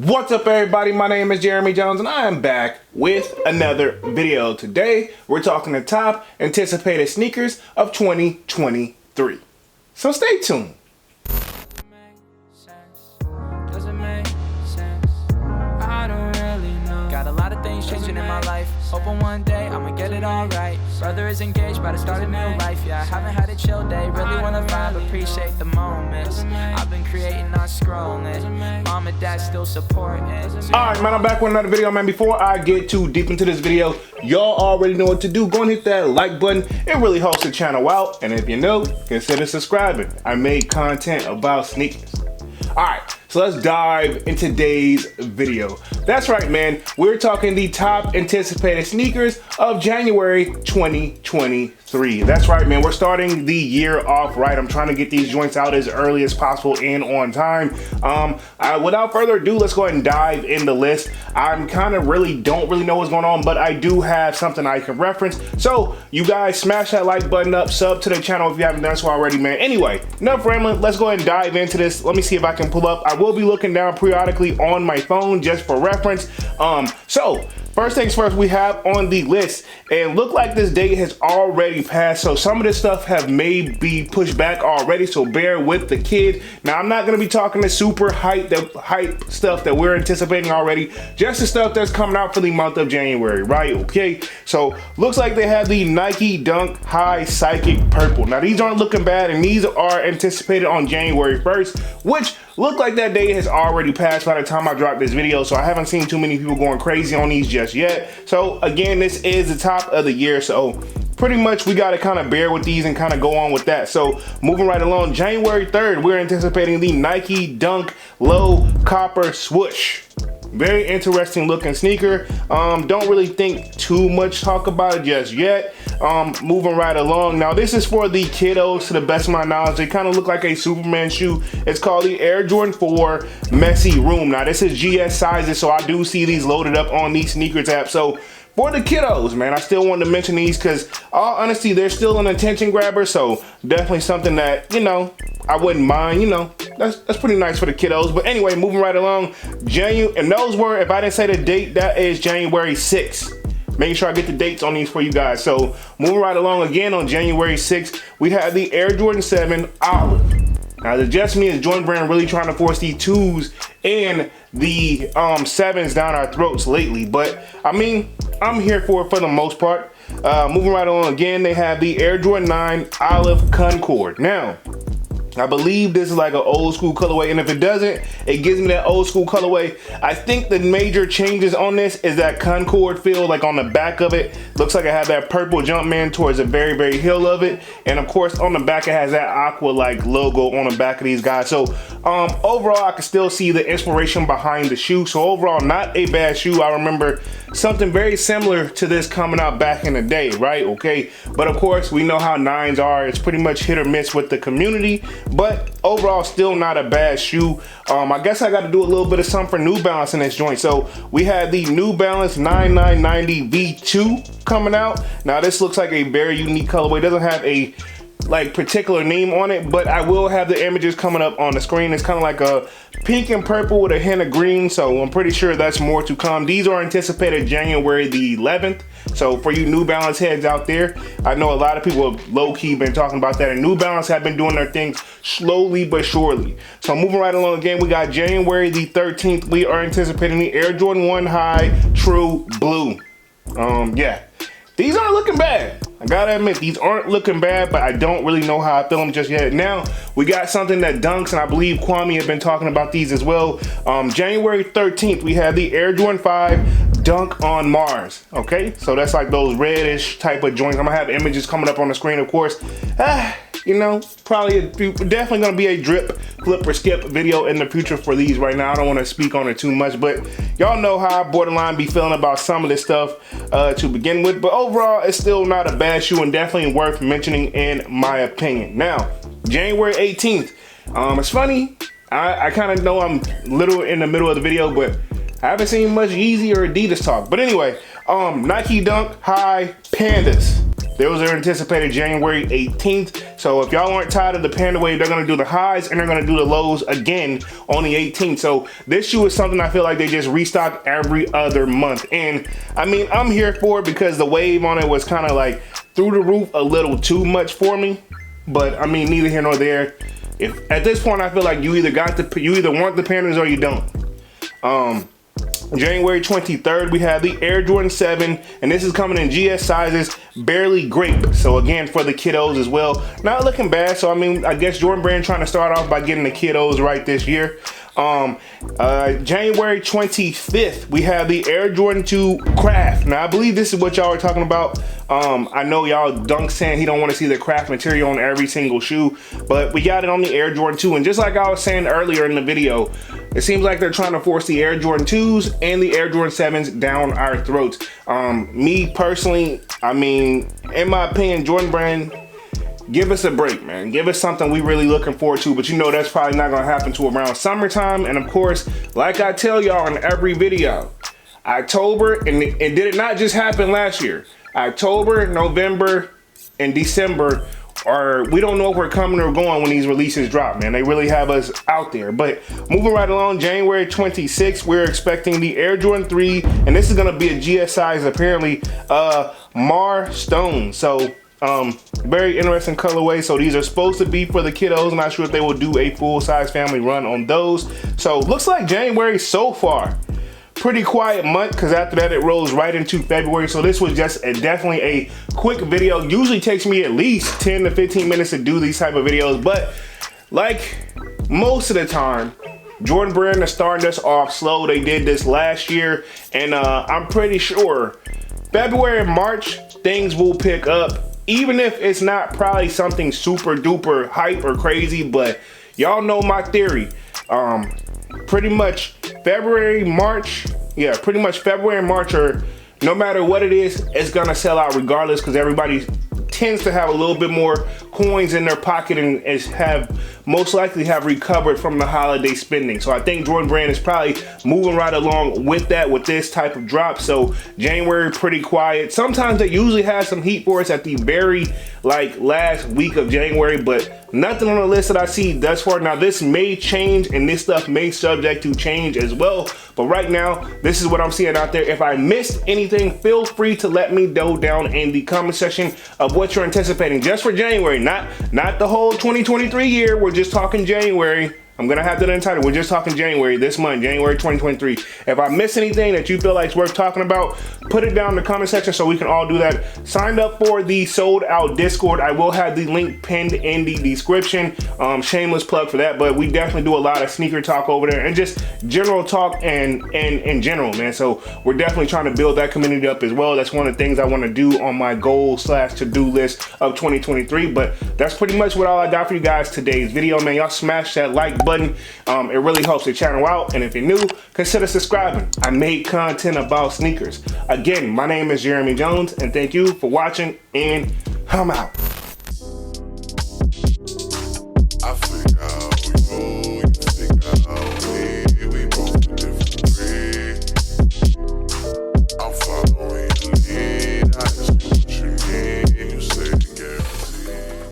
What's up, everybody? My name is Jeremy Jones and I am back with another video. Today we're talking the top anticipated sneakers of 2023, so stay tuned. Got a lot of things changing in my life. Hoping one day I'ma get it all right. Brother is engaged, but I started a new life. Yeah, I haven't had a chill day. Really wanna vibe, appreciate the moments. I've been creating, not scrolling. Mom and dad still supporting. Alright, man, I'm back with another video, man. Before I get too deep into this video, y'all already know what to do. Go and hit that like button. It really helps the channel out. And if you're new, consider subscribing. I make content about sneakers. Alright, so let's dive into today's video. That's right, man. We're talking the top anticipated sneakers of January 2023. That's right, man. We're starting the year off right. I'm trying to get these joints out as early as possible and on time. Without further ado, let's go ahead and dive in the list. I'm kind of don't really know what's going on, but I do have something I can reference. So you guys smash that like button up, sub to the channel if you haven't done so already, man. Anyway, enough rambling. Let's go ahead and dive into this. Let me see if I can pull up. I will be looking down periodically on my phone just for reference. So first things first, we have on the list, and look like this date has already passed, so some of this stuff have maybe pushed back already, so bear with the kid. Now, I'm not going to be talking the super hype stuff that we're anticipating already, just the stuff that's coming out for the month of January, right? Okay, so looks like they have the Nike Dunk High Psychic Purple. Now, these aren't looking bad, and these are anticipated on January 1st, which look like that day has already passed by the time I dropped this video, so I haven't seen too many people going crazy on these just yet. So again, this is the top of the year, so pretty much we got to kind of bear with these and kind of go on with that. So moving right along, January 3rd, we're anticipating the Nike Dunk Low Copper Swoosh. Very interesting looking sneaker. Don't really think too much talk about it just yet. Moving right along. Now this is for the kiddos to the best of my knowledge. They kind of look like a Superman shoe. It's called the Air Jordan 4 Messy Room. Now this is GS sizes, so I do see these loaded up on these sneakers app. So for the kiddos, man, I still wanted to mention these because, all honesty, they're still an attention grabber. So definitely something that, you know, I wouldn't mind. You know, that's pretty nice for the kiddos. But anyway, moving right along, and those were, if I didn't say the date, that is January 6th. Making sure I get the dates on these for you guys. So moving right along again on January 6th, we have the Air Jordan 7 Olive. Now the just me is Jordan Brand really trying to force the 2s and the 7s down our throats lately, but I mean, I'm here for it for the most part. Moving right along again, they have the Air Jordan 9 Olive Concord. Now, I believe this is like an old school colorway, and if it doesn't, it gives me that old school colorway. I think the major changes on this is that Concord feel, like on the back of it. Looks like I have that purple Jumpman towards the very heel of it. And of course, on the back, it has that aqua-like logo on the back of these guys. So overall, I can still see the inspiration behind the shoe. So overall, not a bad shoe. I remember something very similar to this coming out back in the day, right? Okay, but of course, we know how 9s are. It's pretty much hit or miss with the community. But overall, still not a bad shoe. I guess I got to do a little bit of something for New Balance in this joint. So we had the New Balance 9990 V2 coming out. Now this looks like a very unique colorway. It doesn't have a particular name on it, but I will have the images coming up on the screen. It's kind of like a pink and purple with a hint of green, so I'm pretty sure that's more to come. These are anticipated January the 11th. So for you New Balance heads out there, I know a lot of people have low-key been talking about that, and New Balance have been doing their things slowly but surely. So moving right along again, we got January the 13th. We are anticipating the Air Jordan 1 High True Blue. Yeah, these aren't looking bad. I gotta admit, these aren't looking bad, but I don't really know how I feel them just yet. Now, we got something that dunks, and I believe Kwame has been talking about these as well. January 13th, we had the Air Jordan 5 Dunk on Mars. Okay, so that's like those reddish type of joints. I'm gonna have images coming up on the screen, of course. You know, definitely gonna be a drip, flip, or skip video in the future for these right now. I don't want to speak on it too much, but y'all know how I borderline be feeling about some of this stuff to begin with. But overall, it's still not a bad shoe and definitely worth mentioning in my opinion. Now, January 18th. It's funny, I kind of know I'm little in the middle of the video, but I haven't seen much Yeezy or Adidas talk. But anyway, Nike Dunk High Pandas. Those are anticipated January 18th. So if y'all aren't tired of the Panda Wave, they're gonna do the highs and they're gonna do the lows again on the 18th. So this shoe is something I feel like they just restock every other month. And I mean, I'm here for it because the wave on it was kind of like through the roof a little too much for me. But I mean, neither here nor there. If at this point I feel like you either want the Pandas or you don't. January 23rd, we have the Air Jordan 7, and this is coming in GS sizes, barely grape. So again, for the kiddos as well, not looking bad. So I mean, I guess Jordan Brand trying to start off by getting the kiddos right this year. January 25th, we have the Air Jordan 2 Craft. Now I believe this is what y'all are talking about. I know y'all Dunk saying he don't want to see the craft material on every single shoe, but we got it on the Air Jordan 2. And just like I was saying earlier in the video, it seems like they're trying to force the Air Jordan 2s and the Air Jordan 7s down our throats. Me personally, I mean, in my opinion, Jordan Brand, give us a break, man. Give us something we really looking forward to, but you know that's probably not gonna happen till around summertime. And of course, like I tell y'all in every video, October, and did it not just happen last year? October, November, and December, we don't know if we're coming or going when these releases drop, man. They really have us out there. But moving right along, January 26th, we're expecting the Air Jordan 3, and this is gonna be a GS size, apparently, Mar Stone. So very interesting colorway. So these are supposed to be for the kiddos. I'm not sure if they will do a full size family run on those. So looks like January so far pretty quiet month, because after that it rolls right into February. So this was just definitely a quick video. Usually takes me at least 10 to 15 minutes to do these type of videos, but like most of the time, Jordan Brand is starting us off slow. They did this last year, and I'm pretty sure February and March things will pick up, even if it's not probably something super duper hype or crazy. But y'all know my theory. Pretty much February, March, yeah, pretty much February and March, or no matter what it is, it's gonna sell out regardless, because everybody tends to have a little bit more coins in their pocket and most likely have recovered from the holiday spending. So I think Jordan Brand is probably moving right along with that, with this type of drop. So January pretty quiet. Sometimes they usually have some heat for us at the very last week of January, but nothing on the list that I see thus far. Now this may change, and this stuff may subject to change as well, but right now this is what I'm seeing out there. If I missed anything, feel free to let me know down in the comment section of what you're anticipating just for January, not the whole 2023 year. We're just talking January. I'm gonna have that entitled. We're just talking January, this month, January 2023. If I miss anything that you feel like is worth talking about, put it down in the comment section so we can all do that. Signed up for the sold out Discord. I will have the link pinned in the description. Shameless plug for that, but we definitely do a lot of sneaker talk over there and just general talk and in general, man. So we're definitely trying to build that community up as well. That's one of the things I want to do on my goal / to-do list of 2023. But that's pretty much what all I got for you guys today's video, man. Y'all smash that like button. It really helps the channel out, and if you're new, consider subscribing. I make content about sneakers. Again, my name is Jeremy Jones, and thank you for watching, and I'm out. I feel